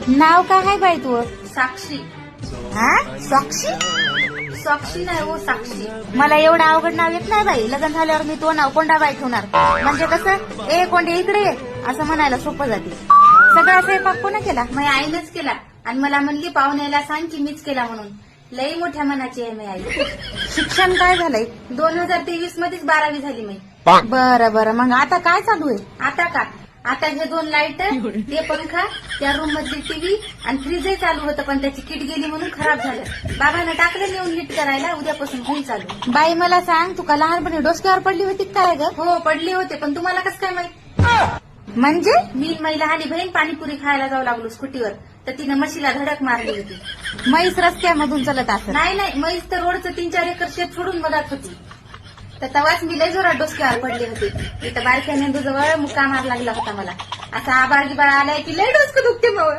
नाव काय आहे बाई तू? साक्षी. हा, साक्षी? साक्षी नाही हो, साक्षी. मला एवढं अवघड नाव येत नाही बाई. लग्न झाल्यावर मी तो नाव कोंडाबाई ठेवणार. म्हणजे कसं, ए कोंडे इकडे ये असं म्हणायला सोपं जाते. सगळा स्वयंपाक कोणा केला? मी आईनच केला आणि मला म्हणली पाहुण्याला सांग की मीच केला म्हणून. लई मोठ्या मनाची आहे मी आई. शिक्षण काय झालंय? 2023 मध्येच 12वी झाली मी. बरं बरं, मग आता काय चालू आहे? आता का? आता हे 2 लाईट, ते पंखा, त्या रूम मधली टीव्ही आणि फ्रीजही चालू होतं, पण त्याची किट गेली म्हणून खराब झालं. बाबांना टाकलं नेऊन नीट करायला, उद्यापासून होईल चालू. बाई मला सांग, तू का लहानपणी डोसक्यावर पडली होती काय ग? हो पडले होते, पण तुम्हाला कसं काय माहित? म्हणजे मी महिला लहानी बहीण पाणीपुरी खायला जाऊ लागलो स्कूटीवर, तर तिने म्हशीला धडक मारली होती. म्हैस रस्त्यामधून चलत असत? नाही, म्हैस तर रोडचं 3-4 एकर शेत सोडून बघत होती. तर तेव्हाच मी लय जोरात डोसक्यावर पडले होते. इथं बारक्या मेंदूजवळ मुक्का मार लागला होता मला. असा आबाळ गिबाळ आलाय की लय डोसकं दुखते मग.